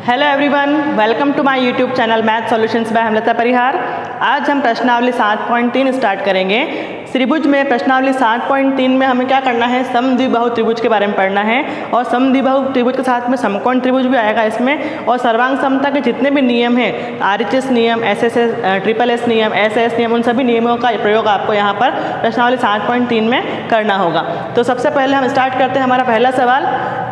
Hello everyone, welcome to my YouTube channel math solutions by Hemlata Parihar. आज हम प्रश्नावली 7.3 start करेंगे। त्रिभुज में प्रश्नावली 7.3 में हमें क्या करना है, समद्विबाहु त्रिभुज के बारे में पढ़ना है और समद्विबाहु त्रिभुज के साथ में समकोण त्रिभुज भी आएगा इसमें, और सर्वांग समता के जितने भी नियम हैं, RHS नियम, SSS नियम, SS नियम, उन सभी नियमों का प्रयोग आपको यहाँ पर प्रश्नावली 7.3 में करना होगा। तो सबसे पहले हम स्टार्ट करते हैं। हमारा पहला सवाल,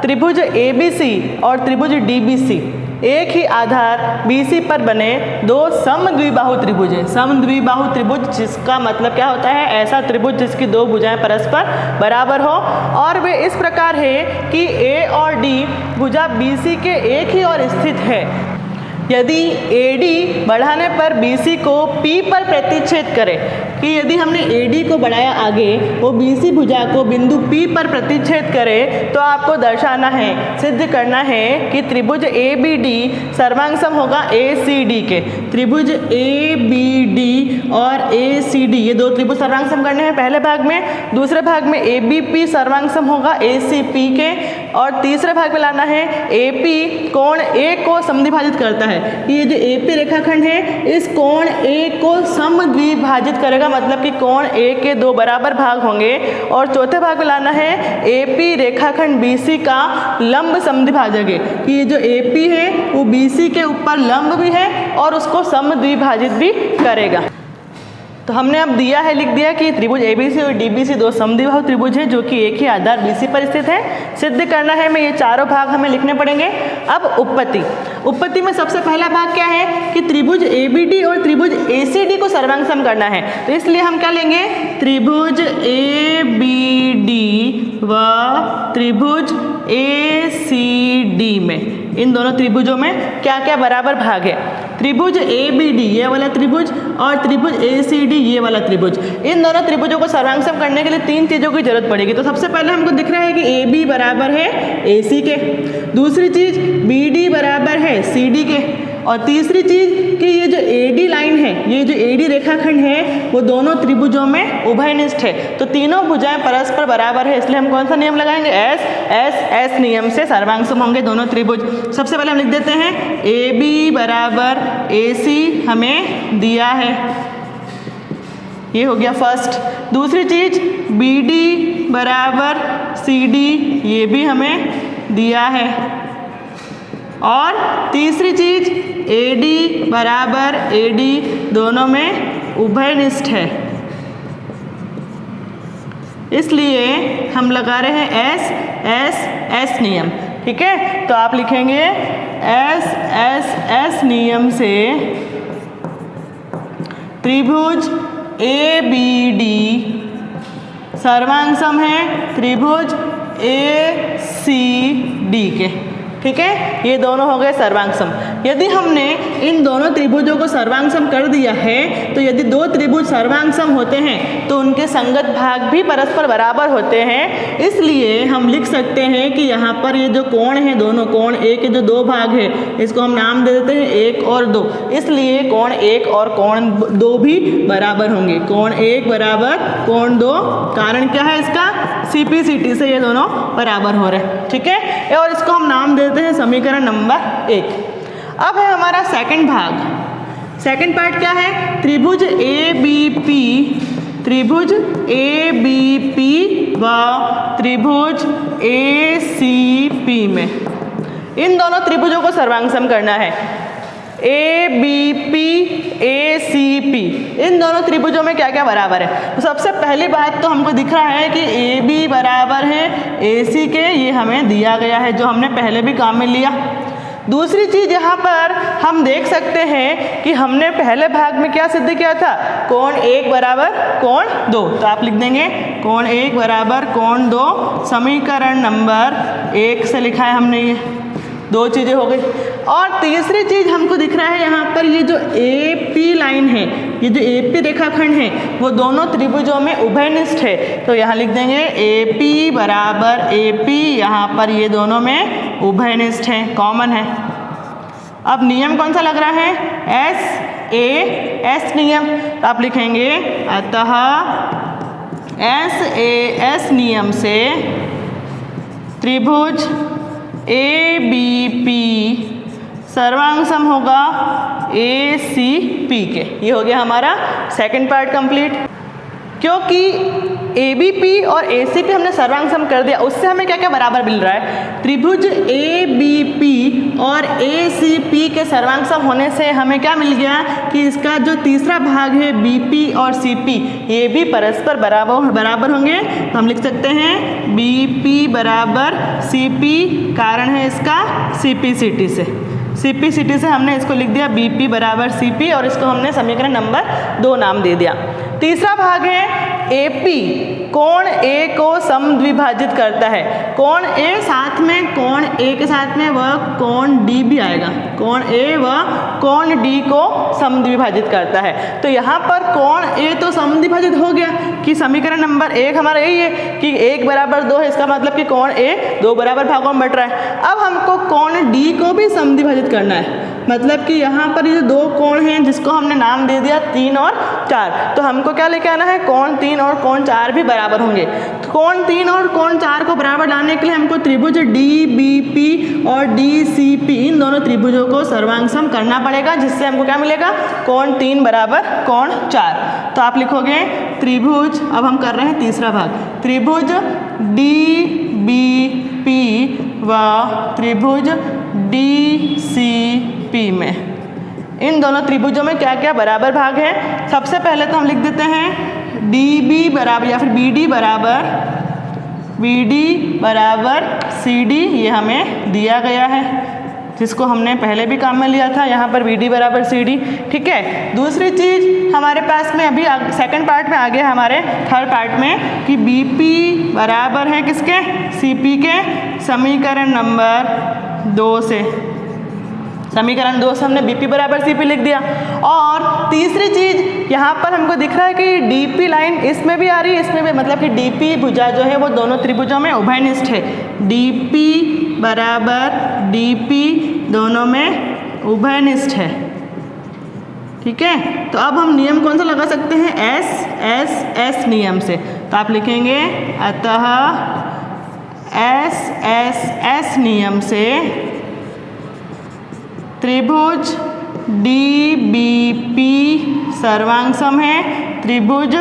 त्रिभुज ABC और त्रिभुज DBC एक ही आधार BC पर बने दो समद्विबाहु त्रिभुज हैं। समद्विबाहु त्रिभुज जिसका मतलब क्या होता है, ऐसा त्रिभुज जिसकी दो भुजाएं परस्पर बराबर हो और वे इस प्रकार है कि A और D भुजा BC के एक ही ओर स्थित है। यदि AD बढ़ाने पर BC को P पर प्रतिच्छेद करे, कि यदि हमने AD को बढ़ाया आगे, वो BC भुजा को बिंदु P पर प्रतिच्छेद करे, तो आपको दर्शाना है, सिद्ध करना है कि त्रिभुज ABD सर्वांग सम होगा ACD के। त्रिभुज ABD और ACD ये दो त्रिभुज सर्वांग सम करने हैं पहले भाग में। दूसरे भाग में ABP सर्वांग सम होगा ACP के, और तीसरे भाग में लाना है AP कोण A को समद्विभाजित करता है। ये जो AP रेखाखंड है, इस कोण A को समद्विभाजित करेगा, मतलब कि कोण A के दो बराबर भाग होंगे। और चौथे भाग में लाना है AP रेखाखंड BC का लंब समद्विभाजक है, कि ये जो AP है वो BC के ऊपर लंब भी है और उसको समद्विभाजित भी करेगा। तो हमने अब दिया है, लिख दिया कि त्रिभुज ABC और DBC दो समद्विबाहु त्रिभुज हैं जो कि एक ही आधार BC पर स्थित है। सिद्ध करना है में ये चारों भाग हमें लिखने पड़ेंगे। अब उत्पत्ति में सबसे पहला भाग क्या है कि त्रिभुज ABD और त्रिभुज ACD को सर्वांग सम करना है। तो इसलिए हम क्या लेंगे, त्रिभुज ABD व त्रिभुज ACD में, इन दोनों त्रिभुजों में क्या क्या बराबर भाग है। त्रिभुज ABD ये वाला त्रिभुज और त्रिभुज ACD ये वाला त्रिभुज, इन दोनों त्रिभुजों को सर्वांग सम करने के लिए तीन चीज़ों की जरूरत पड़ेगी। तो सबसे पहले हमको दिख रहा है कि AB बराबर है AC के, दूसरी चीज BD बराबर है CD के, और तीसरी चीज कि ये जो AD लाइन है, ये जो AD रेखाखंड है, वो दोनों त्रिभुजों में उभयनिष्ठ है। तो तीनों भुजाएं परस्पर बराबर है, इसलिए हम कौन सा नियम लगाएंगे, S नियम से सर्वांग सम होंगे दोनों त्रिभुज। सबसे पहले हम लिख देते हैं AB बराबर AC हमें दिया है, ये हो गया फर्स्ट। दूसरी चीज BD बराबर CD ये भी हमें दिया है, और तीसरी चीज AD बराबर AD दोनों में उभयनिष्ठ है, इसलिए हम लगा रहे हैं S नियम। ठीक है, तो आप लिखेंगे S नियम से त्रिभुज ABD सर्वांग सम है त्रिभुज ACD के। ठीक है, ये दोनों हो गए सर्वांग सम। यदि हमने इन दोनों त्रिभुजों को सर्वांग सम कर दिया है, तो यदि दो त्रिभुज सर्वांग सम होते हैं तो उनके संगत भाग भी परस्पर बराबर होते हैं। इसलिए हम लिख सकते हैं कि यहाँ पर ये जो कोण है, दोनों कोण A के जो दो भाग है, इसको हम नाम दे देते हैं 1 और 2। इसलिए कोण 1 और कोण 2 भी बराबर होंगे। कोण 1 बराबर कोण 2, कारण क्या है इसका, CP/CT से ये दोनों बराबर हो रहे हैं। ठीक है, और इसको हम नाम देते हैं समीकरण नंबर 1। अब है हमारा सेकंड भाग। सेकंड पार्ट क्या है, त्रिभुज ABP व त्रिभुज ACP में, इन दोनों त्रिभुजों को सर्वांग सम करना है। ABP ACP इन दोनों त्रिभुजों में क्या क्या बराबर है। तो सबसे पहली बात तो हमको दिख रहा है कि AB बराबर है AC के, ये हमें दिया गया है जो हमने पहले भी काम में लिया। दूसरी चीज यहाँ पर हम देख सकते हैं कि हमने पहले भाग में क्या सिद्ध किया था, कोण 1 बराबर कोण 2। तो आप लिख देंगे कोण 1 बराबर कोण 2, समीकरण नंबर 1 से लिखा है हमने, ये दो चीज़ें हो गई। और तीसरी चीज़ हमको दिख रहा है यहाँ पर, ये जो AP लाइन है, ये जो AP रेखाखंड है, वो दोनों त्रिभुजों में उभयनिष्ठ है। तो यहाँ लिख देंगे AP बराबर AP, यहाँ पर ये दोनों में उभयनिष्ठ है, कॉमन है। अब नियम कौन सा लग रहा है, S नियम। तो आप लिखेंगे अतः SAS नियम से त्रिभुज ABP सर्वांग सम होगा ACP के। ये हो गया हमारा सेकंड पार्ट कंप्लीट। क्योंकि ABP और ACP हमने सर्वांग सम कर दिया, उससे हमें क्या क्या बराबर मिल रहा है, त्रिभुज ABP और ACP के सर्वांग सम होने से हमें क्या मिल गया कि इसका जो तीसरा भाग है BP और CP ये भी परस्पर बराबर होंगे। तो हम लिख सकते हैं BP बराबर CP, कारण है इसका CP/CT से। CP/CT से हमने इसको लिख दिया BP बराबर CP और इसको हमने समीकरण नंबर 2 नाम दे दिया। तीसरा भाग है AP, कोण A को समद्विभाजित करता है। कोण A साथ में कोण A के साथ में वह कोण D भी आएगा। कोण A व कोण D को समद्विभाजित करता है। तो यहाँ पर कोण A तो समद्विभाजित हो गया कि समीकरण नंबर 1 हमारा यही है कि 1 बराबर 2 है, इसका मतलब कि कोण A 2 बराबर भागों में बट रहा है। अब हमको कोण D को भी समद्विभाजित करना है, मतलब कि यहाँ पर ये 2 कोण हैं जिसको हमने नाम दे दिया 3 और 4। तो हमको क्या लेके आना है, कोण 3 और कोण 4 भी बराबर होंगे। तो कोण 3 और कोण 4 को बराबर लाने के लिए हमको त्रिभुज DBP और DCP इन दोनों त्रिभुजों को सर्वांग सम करना पड़ेगा, जिससे हमको क्या मिलेगा, कोण 3 बराबर कोण 4। तो आप लिखोगे त्रिभुज, अब हम कर रहे हैं तीसरा भाग, त्रिभुज DBP व त्रिभुज DCP में इन दोनों त्रिभुजों में क्या क्या बराबर भाग है। सबसे पहले तो हम लिख देते हैं DB बराबर या फिर BD बराबर CD, ये हमें दिया गया है जिसको हमने पहले भी काम में लिया था, यहाँ पर BD बराबर CD। ठीक है, दूसरी चीज़ हमारे पास में अभी सेकंड पार्ट में आ गया हमारे थर्ड पार्ट में कि BP बराबर है किसके, CP के, समीकरण नंबर 2 से। समीकरण 2 से हमने BP बराबर CP लिख दिया। और तीसरी चीज़ यहाँ पर हमको दिख रहा है कि DP लाइन इसमें भी आ रही है, इसमें भी, मतलब कि DP भुजा जो है वो दोनों त्रिभुजों में उभयनिष्ठ है। DP बराबर DP दोनों में उभयनिष्ठ है। ठीक है, तो अब हम नियम कौन सा लगा सकते हैं, S नियम से। तो आप लिखेंगे अतः S नियम से त्रिभुज DBP सर्वांग सम है त्रिभुज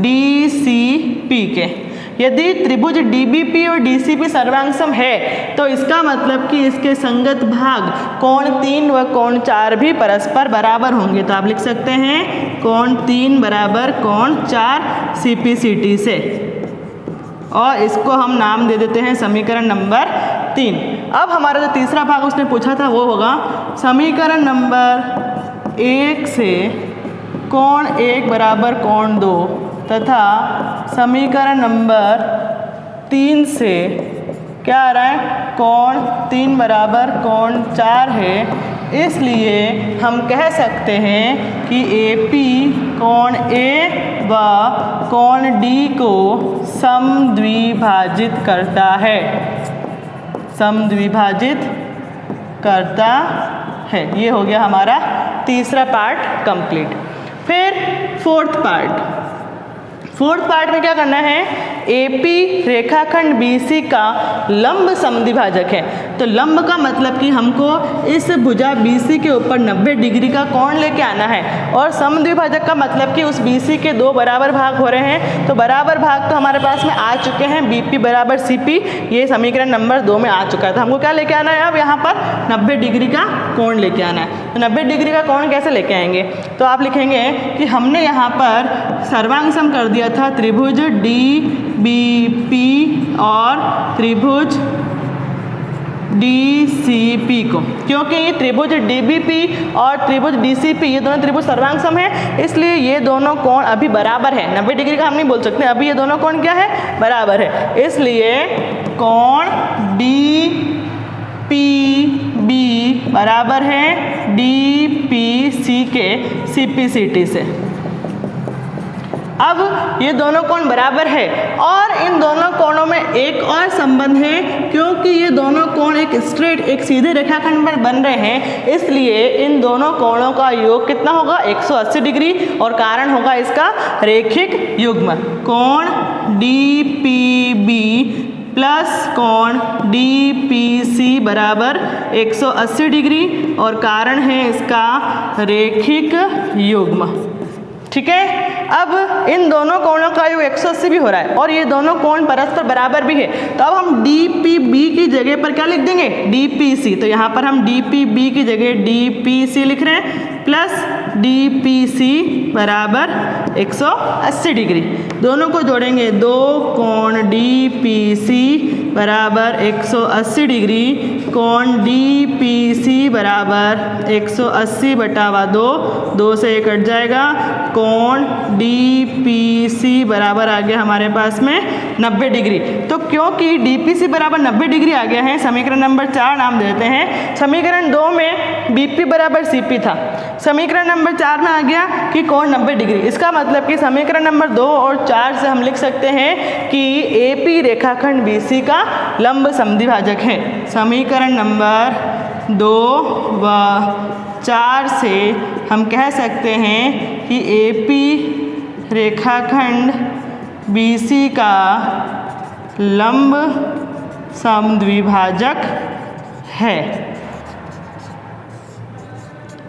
DCP के। यदि त्रिभुज DBP और DCP सर्वांग सम है तो इसका मतलब कि इसके संगत भाग कोण 3 व कोण 4 भी परस्पर बराबर होंगे। तो आप लिख सकते हैं कोण 3 बराबर कोण 4 CP/CT से, और इसको हम नाम दे देते हैं समीकरण नंबर 3। अब हमारा जो तीसरा भाग उसने पूछा था वो होगा समीकरण नंबर 1 से कोण 1 बराबर कोण 2 तथा समीकरण नंबर 3 से क्या आ रहा है, कोण 3 बराबर कोण 4 है। इसलिए हम कह सकते हैं कि AP कोण A व कोण D को समद्विभाजित करता है, समद्विभाजित करता है। ये हो गया हमारा तीसरा पार्ट कंप्लीट। फिर फोर्थ पार्ट में क्या करना है, AP रेखाखंड BC का लंब समद्विभाजक है। तो लंब का मतलब कि हमको इस भुजा BC के ऊपर 90 डिग्री का कोण लेके आना है, और समद्विभाजक का मतलब कि उस BC के 2 बराबर भाग हो रहे हैं। तो बराबर भाग तो हमारे पास में आ चुके हैं, BP बराबर CP, ये समीकरण नंबर 2 में आ चुका है। तो हमको क्या लेके आना है, अब यहाँ पर 90 डिग्री का कोण लेके आना है। तो 90 डिग्री का कोण कैसे लेके आएंगे, तो आप लिखेंगे कि हमने यहाँ पर सर्वांग सम कर दिया था त्रिभुज DBP और त्रिभुज DCP को, क्योंकि ये त्रिभुज DBP और त्रिभुज DCP ये दोनों त्रिभुज सर्वांग सम है, इसलिए ये दोनों कोण अभी बराबर है। 90 डिग्री का हम नहीं बोल सकते, अभी ये दोनों कोण क्या है, बराबर है। इसलिए कोण DPB बराबर है DPC के CP/CT से। अब ये दोनों कोण बराबर है, और इन दोनों कोणों में एक और संबंध है, क्योंकि ये दोनों कोण एक स्ट्रेट, एक सीधे रेखाखंड पर बन रहे हैं, इसलिए इन दोनों कोणों का योग कितना होगा, 180 डिग्री, और कारण होगा इसका रेखिक युग्म। कोण DPB प्लस कोण DPC बराबर 180 डिग्री और कारण है इसका रेखिक युग्म। ठीक है, अब इन दोनों कोणों का योग 180 भी हो रहा है और ये दोनों कोण परस्पर बराबर भी है, तो अब हम DPB की जगह पर क्या लिख देंगे, DPC। तो यहाँ पर हम DPB की जगह DPC लिख रहे हैं प्लस DPC बराबर 180 डिग्री। दोनों को जोड़ेंगे, दो कोण DPC बराबर 180 डिग्री, कोण DPC बराबर 180 बटावा 2, 2 से 1 कट जाएगा, कोण DPC बराबर आ गया हमारे पास में 90 डिग्री। तो क्योंकि DPC बराबर 90 डिग्री आ गया है, समीकरण नंबर 4 नाम देते हैं। समीकरण 2 में BP बराबर CP था, समीकरण नंबर 4 में आ गया कि कोण 90 डिग्री। इसका मतलब कि समीकरण नंबर 2 और 4 से हम लिख सकते हैं कि AP रेखाखंड BC का लंब समद्विभाजक है। समीकरण नंबर 2 व 4 से हम कह सकते हैं कि AP रेखाखंड BC का लंब समद्विभाजक है।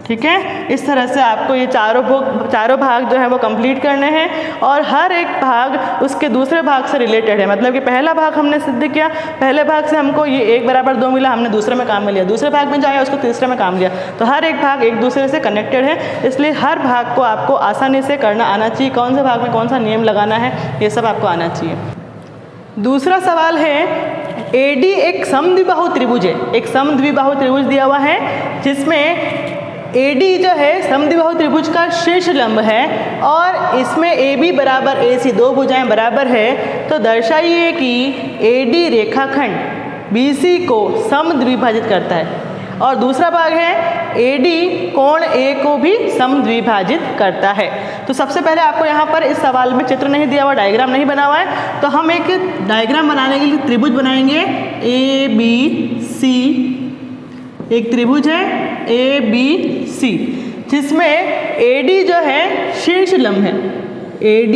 ठीक है, इस तरह से आपको ये चारों भाग जो है वो कंप्लीट करने हैं और हर एक भाग उसके दूसरे भाग से रिलेटेड है। मतलब कि पहला भाग हमने सिद्ध किया, पहले भाग से हमको ये 1 बराबर 2 मिला, हमने दूसरे में काम में लिया, दूसरे भाग में जाए उसको तीसरे में काम लिया। तो हर एक भाग एक दूसरे से कनेक्टेड है, इसलिए हर भाग को आपको आसानी से करना आना चाहिए। कौन से भाग में कौन सा नियम लगाना है ये सब आपको आना चाहिए। दूसरा सवाल है, AD एक समद्विबाहु त्रिभुज है। एक समद्विबाहु त्रिभुज दिया हुआ है जिसमें AD जो है समद्विबाहु त्रिभुज का शीर्ष लंब है और इसमें AB बराबर AC, दो भुजाएं बराबर है। तो दर्शाइए कि AD रेखाखंड BC को समद्विभाजित करता है। और दूसरा भाग है AD कोण A को भी समद्विभाजित करता है। तो सबसे पहले आपको यहाँ पर इस सवाल में चित्र नहीं दिया हुआ, डायग्राम नहीं बना हुआ है, तो हम एक डायग्राम बनाने के लिए त्रिभुज बनाएंगे ABC। एक त्रिभुज है ABC जिसमें AD जो है शीर्ष लंब है, AD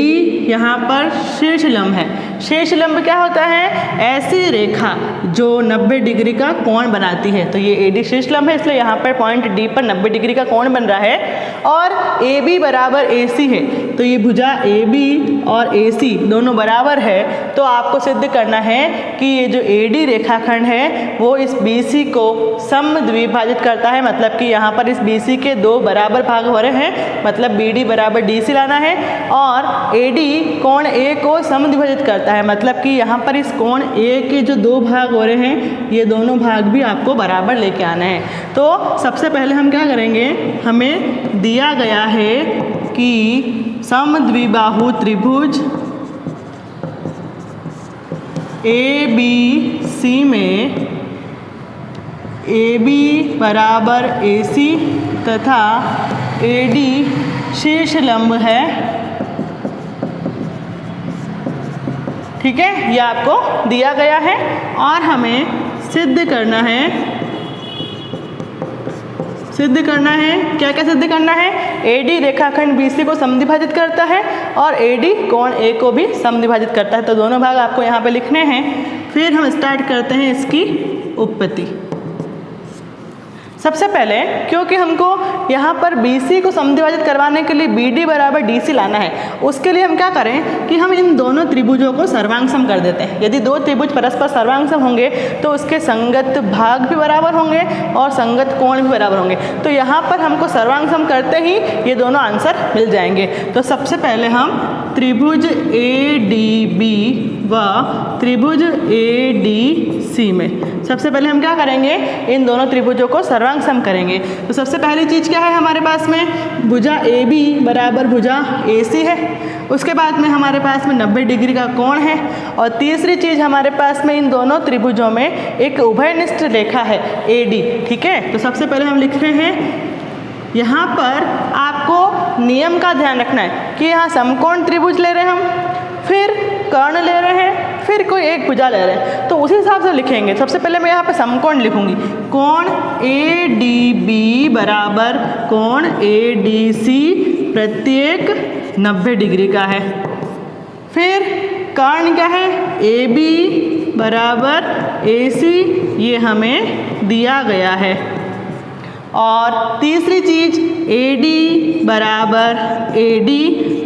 यहाँ पर शीर्ष लंब है। शीर्ष लंब क्या होता है, ऐसी रेखा जो 90 डिग्री का कोण बनाती है। तो ये AD शीर्ष लंब है, इसलिए यहाँ पर पॉइंट D पर 90 डिग्री का कोण बन रहा है। और AB बराबर AC है, तो ये भुजा AB और AC दोनों बराबर है। तो आपको सिद्ध करना है कि ये जो AD रेखाखंड है वो इस BC को समद्विभाजित करता है। मतलब कि यहाँ पर इस BC के 2 बराबर भाग हो रहे हैं, मतलब BD बराबर DC लाना है। और AD कोण A को समद्विभाजित करता है, मतलब कि यहाँ पर इस कोण A के जो 2 भाग हो रहे हैं ये दोनों भाग भी आपको बराबर लेके आना है। तो सबसे पहले हम क्या करेंगे, हमें दिया गया है कि समद्विबाहु त्रिभुज ABC में AB बराबर AC तथा AD शीर्ष लंब है। ठीक है, ये आपको दिया गया है और हमें सिद्ध करना है। क्या क्या सिद्ध करना है, AD रेखाखंड BC को समद्विभाजित करता है और AD कोण A को भी समद्विभाजित करता है। तो दोनों भाग आपको यहाँ पे लिखने हैं। फिर हम स्टार्ट करते हैं इसकी उत्पत्ति। सबसे पहले क्योंकि हमको यहाँ पर BC को समद्विभाजित करवाने के लिए BD बराबर DC लाना है, उसके लिए हम क्या करें कि हम इन दोनों त्रिभुजों को सर्वांगसम कर देते हैं। यदि दो त्रिभुज परस्पर सर्वांगसम होंगे तो उसके संगत भाग भी बराबर होंगे और संगत कोण भी बराबर होंगे। तो यहाँ पर हमको सर्वांगसम करते ही ये दोनों आंसर मिल जाएंगे। तो सबसे पहले हम त्रिभुज ADB व त्रिभुज ADC में सबसे पहले हम क्या करेंगे, इन दोनों त्रिभुजों को सर्वांगसम करेंगे। तो सबसे पहली चीज़ क्या है हमारे पास में, भुजा AB बराबर भुजा AC है। उसके बाद में हमारे पास में 90 डिग्री का कोण है। और तीसरी चीज़ हमारे पास में इन दोनों त्रिभुजों में एक उभयनिष्ठ रेखा है AD। ठीक है, तो सबसे पहले हम लिख रहे हैं, यहाँ पर आपको नियम का ध्यान रखना है कि यहाँ समकोण त्रिभुज ले रहे हैं हम, फिर कर्ण ले रहे हैं, फिर कोई एक भुजा ले रहे हैं, तो उसी हिसाब से लिखेंगे। सबसे पहले मैं यहाँ पे समकोण लिखूंगी, कोण ADB बराबर कोण ADC प्रत्येक 90 डिग्री का है। फिर कर्ण क्या है, AB बराबर AC ये हमें दिया गया है। और तीसरी चीज AD बराबर AD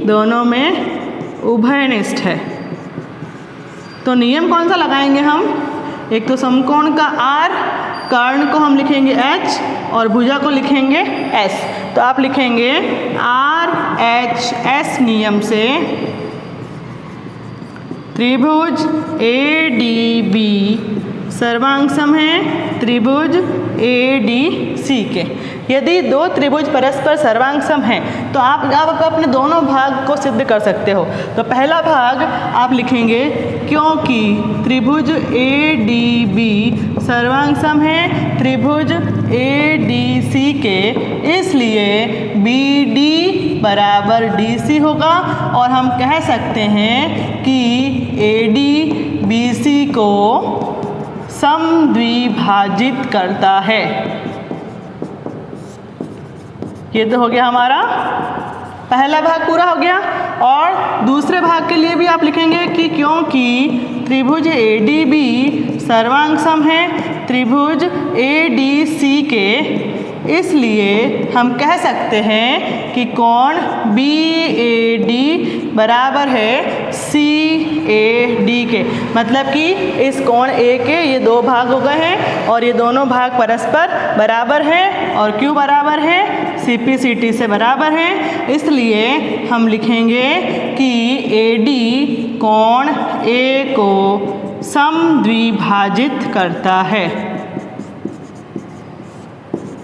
दोनों में उभयनिष्ठ है। तो नियम कौन सा लगाएंगे हम? एक तो समकोण का R, कर्ण को हम लिखेंगे H और भुजा को लिखेंगे S। तो आप लिखेंगे RHS नियम से त्रिभुज ADB सर्वांग सम है त्रिभुज ADC के। यदि दो त्रिभुज परस्पर सर्वांग सम हैं तो आप अपने दोनों भाग को सिद्ध कर सकते हो। तो पहला भाग आप लिखेंगे क्योंकि त्रिभुज ADB सर्वांग सम है त्रिभुज ADC के, इसलिए BD बराबर DC होगा और हम कह सकते हैं कि AD BC को समद्विभाजित करता है। ये तो हो गया हमारा पहला भाग पूरा हो गया। और दूसरे भाग के लिए भी आप लिखेंगे कि क्योंकि त्रिभुज ADB सर्वांग सम है त्रिभुज ADC के, इसलिए हम कह सकते हैं कि कोण BAD बराबर है CAD के। मतलब कि इस कोण A के ये दो भाग हो गए हैं और ये दोनों भाग परस्पर बराबर हैं और क्यों बराबर है? CP/CT से बराबर है। इसलिए हम लिखेंगे कि AD कोण A को समद्विभाजित करता है।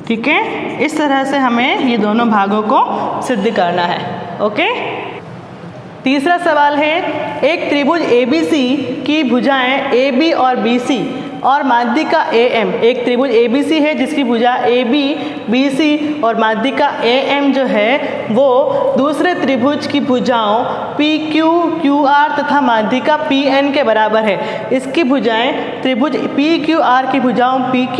ठीक है, इस तरह से हमें ये दोनों भागों को सिद्ध करना है। ओके, तीसरा सवाल है एक त्रिभुज ABC की भुजाएं AB और BC और माध्यिका AM। एक त्रिभुज ABC है जिसकी भुजा AB, BC और माध्यिका AM जो है वो दूसरे त्रिभुज की भुजाओं PQ, QR तथा माध्यिका PN के बराबर है। इसकी भुजाएं त्रिभुज PQR की भुजाओं PQ,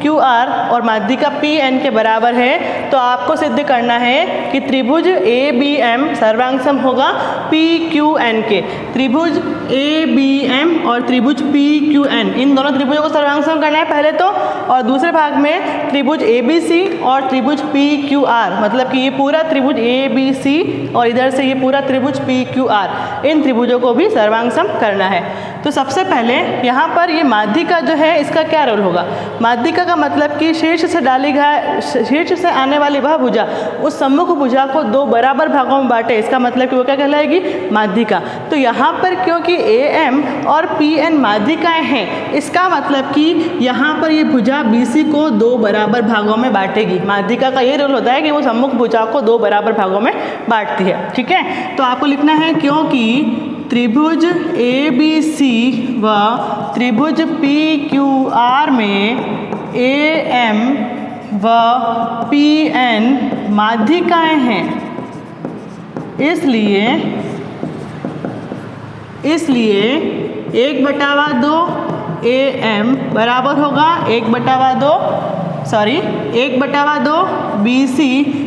QR और माध्यिका PN के बराबर है। तो आपको सिद्ध करना है कि त्रिभुज ABM सर्वांग सम होगा PQN के। त्रिभुज ABM और त्रिभुज PQN इन दोनों त्रिभुजों को सर्वांग सम करना है पहले तो, और दूसरे भाग में त्रिभुज ABC और त्रिभुज PQR, मतलब कि ये पूरा त्रिभुज ABC और इधर से ये पूरा त्रिभुज PQR, इन त्रिभुजों को भी सर्वांग सम करना है। तो सबसे पहले यहाँ पर ये माध्यिका जो है इसका क्या रोल होगा? माध्यिका का मतलब कि शीर्ष से आने वाली वह भुजा उस सम्मुख भुजा को दो बराबर भागों में बांटे, इसका मतलब कि वो क्या कहलाएगी? माध्यिका। तो यहाँ पर क्योंकि AM और PN माध्यिकाएं हैं, इसका मतलब कि यहाँ पर ये भुजा BC को दो बराबर भागों में बांटेगी। माध्यिका का ये रोल होता है कि वो सम्मुख भुजा को दो बराबर भागों में बांटती है। ठीक है, तो आपको लिखना है क्योंकि त्रिभुज ABC व त्रिभुज PQR में AM व PN माध्यिकाएं हैं, इसलिए 1/2 AM बराबर होगा 1/2 BC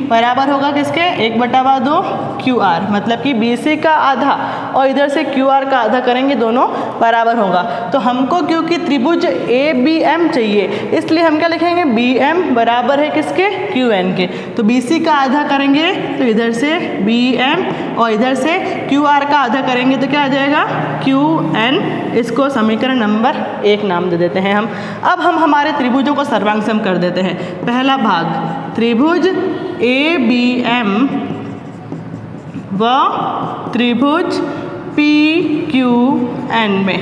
बराबर होगा किसके? 1/2 QR। मतलब कि BC का आधा और इधर से QR का आधा करेंगे, दोनों बराबर होगा। तो हमको क्योंकि त्रिभुज ABM चाहिए, इसलिए हम क्या लिखेंगे? BM बराबर है किसके? QN के। तो BC का आधा करेंगे तो इधर से BM और इधर से QR का आधा करेंगे तो क्या आ जाएगा? QN। इसको समीकरण नंबर 1 नाम दे देते हैं हम। अब हम हमारे त्रिभुजों को सर्वांग सम कर देते हैं। पहला भाग त्रिभुज ABM व त्रिभुज PQN में,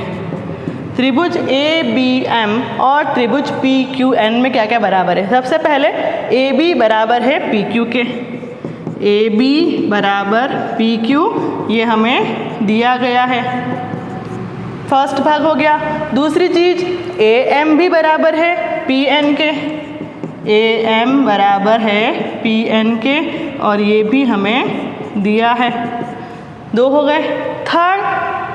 त्रिभुज ABM और त्रिभुज PQN में क्या क्या बराबर है? सबसे पहले AB बराबर है PQ के, AB बराबर PQ ये हमें दिया गया है, फर्स्ट भाग हो गया। दूसरी चीज AM भी बराबर है PN के, AM बराबर है PN के और ये भी हमें दिया है, 2 हो गए। थर्ड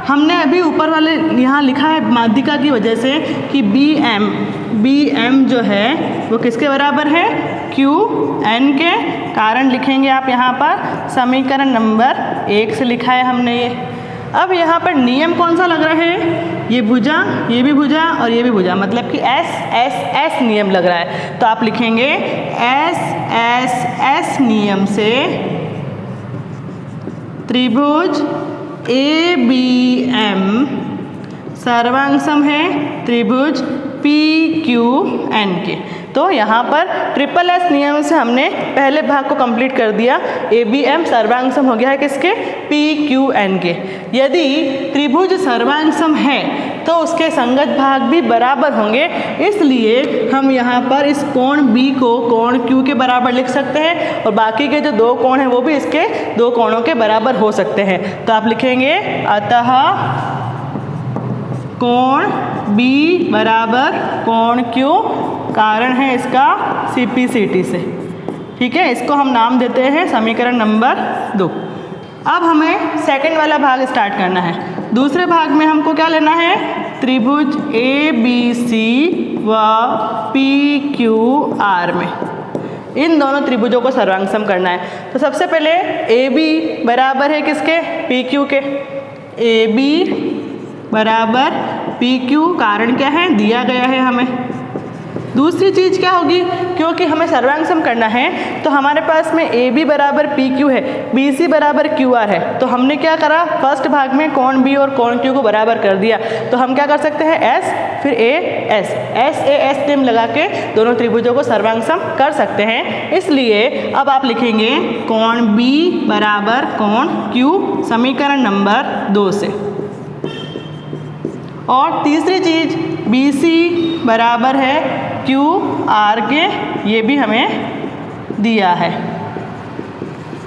हमने अभी ऊपर वाले यहाँ लिखा है माध्यिका की वजह से कि BM जो है वो किसके बराबर है? QN के। कारण लिखेंगे आप यहाँ पर समीकरण नंबर 1 से लिखा है हमने ये। अब यहाँ पर नियम कौन सा लग रहा है? ये भुजा, ये भी भुजा और ये भी भुजा, मतलब कि एस एस एस नियम लग रहा है। तो आप लिखेंगे एस एस एस नियम से त्रिभुज ए बी एम सर्वांग सम है त्रिभुज पी क्यू एन के। तो यहाँ पर ट्रिपल एस नियम से हमने पहले भाग को कंप्लीट कर दिया। ए बी एम सर्वांग सम हो गया है किसके? पी क्यू एन के। यदि त्रिभुज सर्वांग सम है तो उसके संगत भाग भी बराबर होंगे, इसलिए हम यहाँ पर इस कोण बी को कोण क्यू के बराबर लिख सकते हैं और बाकी के जो दो कोण हैं वो भी इसके दो कोणों के बराबर हो सकते हैं। तो आप लिखेंगे अतः कोण B बराबर कोण Q, कारण है इसका CPCT से। ठीक है, इसको हम नाम देते हैं समीकरण नंबर 2। अब हमें सेकंड वाला भाग स्टार्ट करना है। दूसरे भाग में हमको क्या लेना है? त्रिभुज ABC व PQR में इन दोनों त्रिभुजों को सर्वांग सम करना है। तो सबसे पहले AB बराबर है किसके? PQ के। AB बराबर PQ, कारण क्या है? दिया गया है हमें। दूसरी चीज़ क्या होगी? क्योंकि हमें सर्वांग सम करना है तो हमारे पास में AB बराबर PQ है, BC बराबर QR है। तो हमने क्या करा? फर्स्ट भाग में कोण B और कोण Q को बराबर कर दिया। तो हम क्या कर सकते हैं? S फिर A S S A S नियम लगा के दोनों त्रिभुजों को सर्वांग सम कर सकते हैं। इसलिए अब आप लिखेंगे कोण B बराबर कोण Q समीकरण नंबर 2 से। और तीसरी चीज़ BC बराबर है QR के, ये भी हमें दिया है।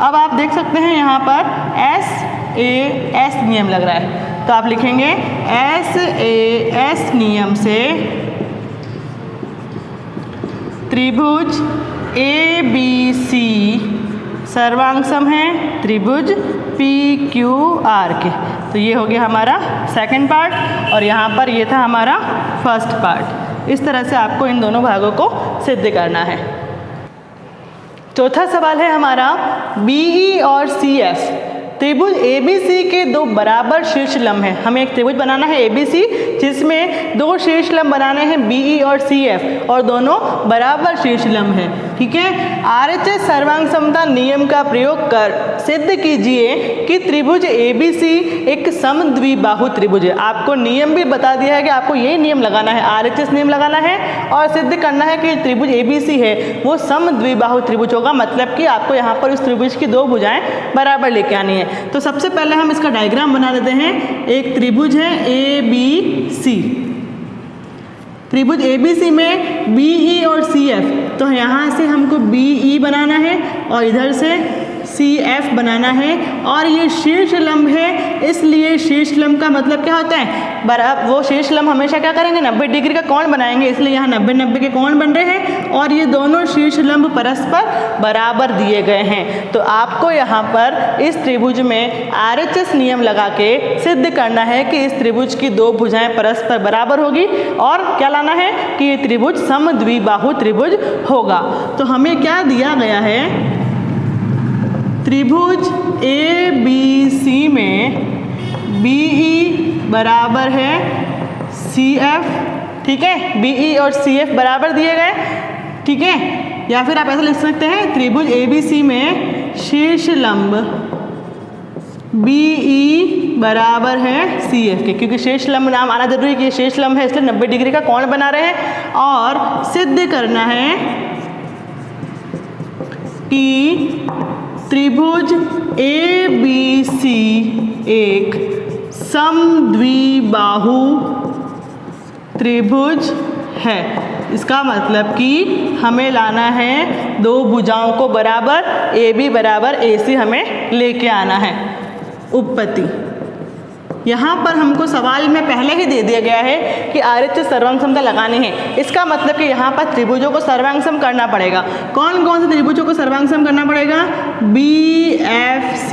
अब आप देख सकते हैं यहाँ पर SAS नियम लग रहा है। तो आप लिखेंगे SAS नियम से त्रिभुज ABC सर्वांग सम है त्रिभुज PQR के। तो ये हो गया हमारा सेकंड पार्ट और यहाँ पर ये था हमारा फर्स्ट पार्ट। इस तरह से आपको इन दोनों भागों को सिद्ध करना है। चौथा सवाल है हमारा BE और CF त्रिभुज ABC के दो बराबर शीर्ष लंब हैं। हमें एक त्रिभुज बनाना है ABC जिसमें दो शीर्ष लंब बनाने हैं BE और CF और दोनों बराबर शीर्ष लंब हैं। ठीक है, RHS सर्वांग समता नियम का प्रयोग कर सिद्ध कीजिए कि त्रिभुज ABC एक समद्विबाहु त्रिभुज है। आपको नियम भी बता दिया है कि आपको यही नियम लगाना है, RHS नियम लगाना है और सिद्ध करना है कि त्रिभुज ABC है वो समद्विबाहु त्रिभुज होगा। मतलब कि आपको यहाँ पर उस त्रिभुज की दो भुजाएं बराबर लेके आनी है। तो सबसे पहले हम इसका डायग्राम बना देते हैं। एक त्रिभुज है ABC, त्रिभुज ABC में BE और CF, तो यहाँ से हमको BE बनाना है और इधर से CF बनाना है और ये शीर्ष लंब है, इसलिए शीर्ष लंब का मतलब क्या होता है? बराबर वो शीर्ष लंब हमेशा क्या करेंगे? 90 डिग्री का कोण बनाएंगे, इसलिए यहाँ 90-90 के कोण बन रहे हैं और ये दोनों शीर्ष लंब परस्पर बराबर दिए गए हैं। तो आपको यहाँ पर इस त्रिभुज में RHS नियम लगा के सिद्ध करना है कि इस त्रिभुज की दो भुजाएं परस्पर बराबर होगी और क्या लाना है कि ये त्रिभुज समद्विबाहु त्रिभुज होगा। तो हमें क्या दिया गया है? त्रिभुज ABC में BE बराबर है CF। ठीक है, BE और CF बराबर दिए गए। ठीक है, या फिर आप ऐसा लिख सकते हैं त्रिभुज ABC में शीर्ष लंब BE बराबर है CF के, क्योंकि शीर्ष लंब नाम आना जरूरी है कि शीर्ष लंब है इसलिए 90 डिग्री का कोण बना रहे हैं। और सिद्ध करना है कि त्रिभुज ABC एक समद्विबाहु त्रिभुज है। इसका मतलब कि हमें लाना है दो भुजाओं को बराबर, AB बराबर AC हमें लेके आना है। उपपत्ति यहाँ पर हमको सवाल में पहले ही दे दिया गया है कि RHS सर्वांग समता लगानी है। इसका मतलब कि यहाँ पर त्रिभुजों को सर्वांग सम करना पड़ेगा। कौन कौन से त्रिभुजों को सर्वांग सम करना पड़ेगा? BFC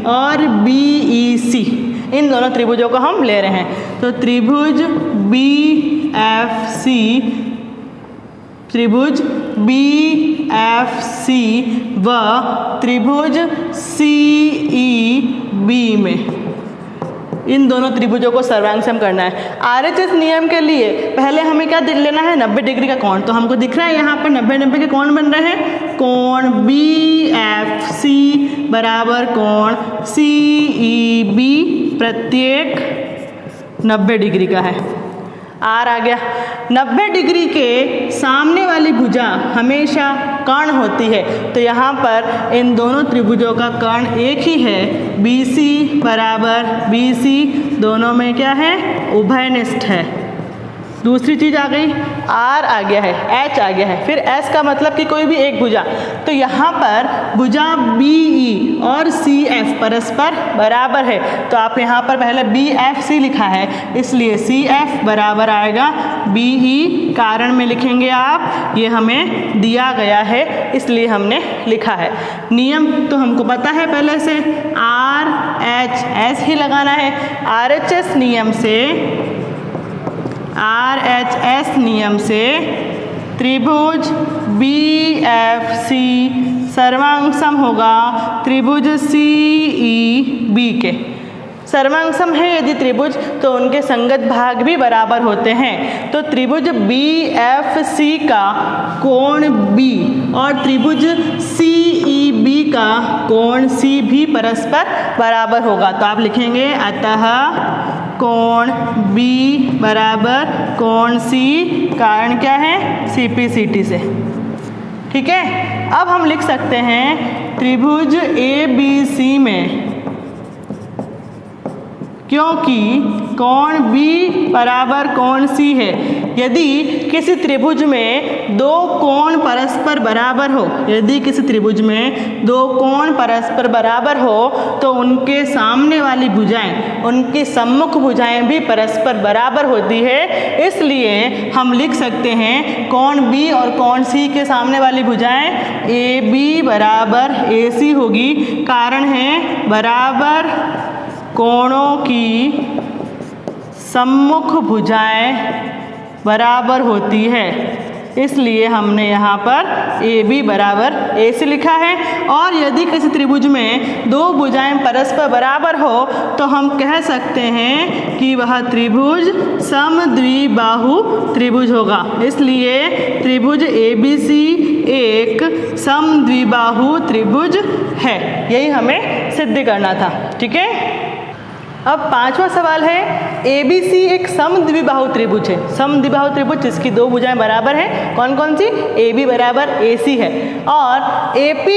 और BEC, इन दोनों त्रिभुजों को हम ले रहे हैं। तो त्रिभुज BFC, त्रिभुज BFC व त्रिभुज CEB में इन दोनों त्रिभुजों को सर्वांग सम करना है। आरएचएस नियम के लिए पहले हमें क्या लेना है, 90 डिग्री का कोण। तो हमको दिख रहा है यहाँ पर 90-90 के कोण बन रहे हैं। कोण BFC बराबर कोण CEB प्रत्येक 90 डिग्री का है। आर आ गया। 90 डिग्री के सामने वाली भुजा हमेशा कर्ण होती है, तो यहाँ पर इन दोनों त्रिभुजों का कर्ण एक ही है। BC बराबर BC, दोनों में क्या है, उभयनिष्ठ है। दूसरी चीज़ आ गई, R आ गया है, H आ गया है, फिर S का मतलब कि कोई भी एक भुजा। तो यहाँ पर भुजा BE और CF परस्पर बराबर है, तो आप यहाँ पर पहले BFC लिखा है, इसलिए CF बराबर आएगा BE। कारण में लिखेंगे आप, ये हमें दिया गया है इसलिए हमने लिखा है। नियम तो हमको पता है पहले से, RHS ही लगाना है। RHS नियम से त्रिभुज BFC सर्वांग सम होगा त्रिभुज CEB के। सर्वांग सम है यदि त्रिभुज, तो उनके संगत भाग भी बराबर होते हैं। तो त्रिभुज BFC का कोण B और त्रिभुज CEB का कोण C भी परस्पर बराबर होगा। तो आप लिखेंगे अतः कोण B बराबर कोण C, कारण क्या है, CPCT से। ठीक है, अब हम लिख सकते हैं त्रिभुज ABC में, क्योंकि कोण B बराबर कोण C है। यदि किसी त्रिभुज में दो कोण परस्पर बराबर हो, यदि किसी त्रिभुज में दो कोण परस्पर बराबर हो, तो उनके सामने वाली भुजाएं, उनकी सम्मुख भुजाएं भी परस्पर बराबर होती है। इसलिए हम लिख सकते हैं कोण B और कोण C के सामने वाली भुजाएं AB बराबर AC होगी। कारण है बराबर कोणों की सम्मुख भुजाएं बराबर होती है, इसलिए हमने यहाँ पर AB बराबर AC लिखा है। और यदि किसी त्रिभुज में दो भुजाएं परस्पर बराबर हो, तो हम कह सकते हैं कि वह त्रिभुज समद्विबाहु त्रिभुज होगा। इसलिए त्रिभुज ABC एक समद्विबाहु त्रिभुज है। यही हमें सिद्ध करना था। ठीक है, अब पांचवा सवाल है, ABC एक समद्विबाहु त्रिभुज है। समद्विबाहु त्रिभुज जिसकी दो भुजाएं बराबर हैं, कौन कौन सी, AB बराबर AC है और AP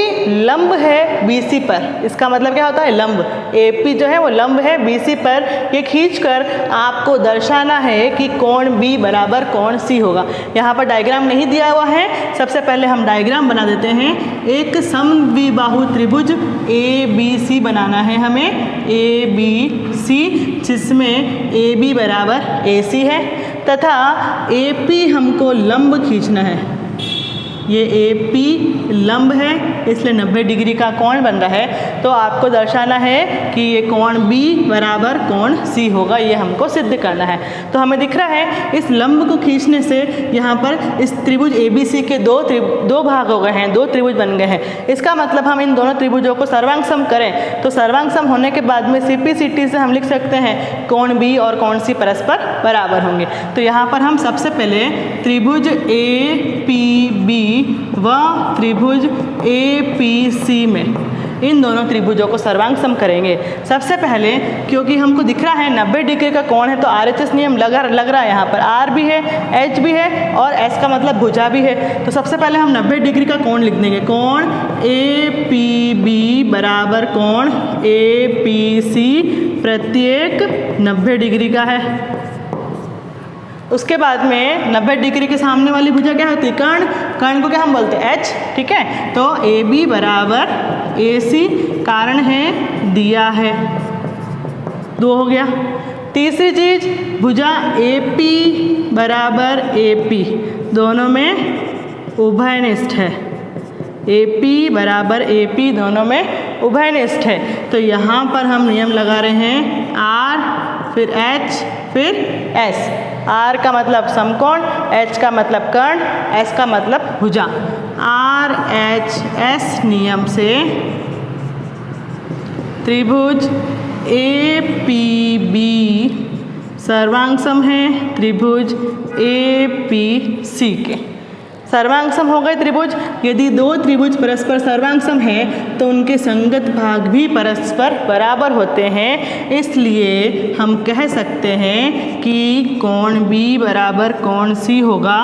लंब है BC पर। इसका मतलब क्या होता है, लंब। AP जो है वो लंब है BC पर। ये खींचकर आपको दर्शाना है कि कोण B बराबर कोण C होगा। यहाँ पर डायग्राम नहीं दिया हुआ है, सबसे पहले हम डायग्राम बना देते हैं। एक समद्विबाहु त्रिभुज ABC बनाना है हमें, ABC, जिसमें AB बराबर AC है तथा AP हमको लंब खींचना है। ये AP लंब है, इसलिए 90 डिग्री का कोण बन रहा है। तो आपको दर्शाना है कि ये कोण B बराबर कोण C होगा, ये हमको सिद्ध करना है। तो हमें दिख रहा है इस लंब को खींचने से यहाँ पर इस त्रिभुज ABC के दो भाग हो गए हैं, दो त्रिभुज बन गए हैं। इसका मतलब हम इन दोनों त्रिभुजों को सर्वांग सम करें, तो सर्वांग सम होने के बाद में CPCT से हम लिख सकते हैं कोण B और कोण C परस्पर बराबर होंगे। तो यहाँ पर हम सबसे पहले त्रिभुज APB व त्रिभुज APC में इन दोनों त्रिभुजों को सर्वांग सम करेंगे। सबसे पहले क्योंकि हमको दिख रहा है 90 डिग्री का कोण है, तो RHS नियम लग रहा है। यहाँ पर R भी है, H भी है और S का मतलब भुजा भी है। तो सबसे पहले हम 90 डिग्री का कोण लिख देंगे। कोण APB बराबर कोण APC प्रत्येक 90 डिग्री का है। उसके बाद में 90 डिग्री के सामने वाली भुजा क्या होती है, कर्ण। कर्ण को क्या हम बोलते हैं, H। ठीक है, तो AB बराबर AC, कारण है दिया है, 2 हो गया। तीसरी चीज, भुजा AP बराबर AP, दोनों में उभयनिष्ठ है। AP बराबर AP, दोनों में उभयनिष्ठ है। तो यहाँ पर हम नियम लगा रहे हैं, R फिर H फिर S। R का मतलब समकोण, H का मतलब कर्ण, S का मतलब भुजा। RHS नियम से त्रिभुज APB सर्वांग सम है त्रिभुज APC के। सर्वांग सम हो गए त्रिभुज। यदि दो त्रिभुज परस्पर सर्वांग सम है तो उनके संगत भाग भी परस्पर बराबर होते हैं, इसलिए हम कह सकते हैं कि कोण B बराबर कोण C होगा।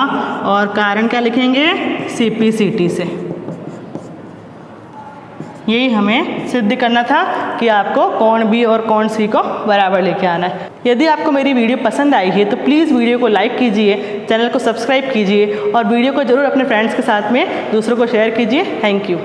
और कारण क्या लिखेंगे? CPCT से। यही हमें सिद्ध करना था कि आपको कोण B और कोण C को बराबर लेके आना है। यदि आपको मेरी वीडियो पसंद आई है तो प्लीज़ वीडियो को लाइक कीजिए, चैनल को सब्सक्राइब कीजिए और वीडियो को ज़रूर अपने फ्रेंड्स के साथ में दूसरों को शेयर कीजिए। Thank you.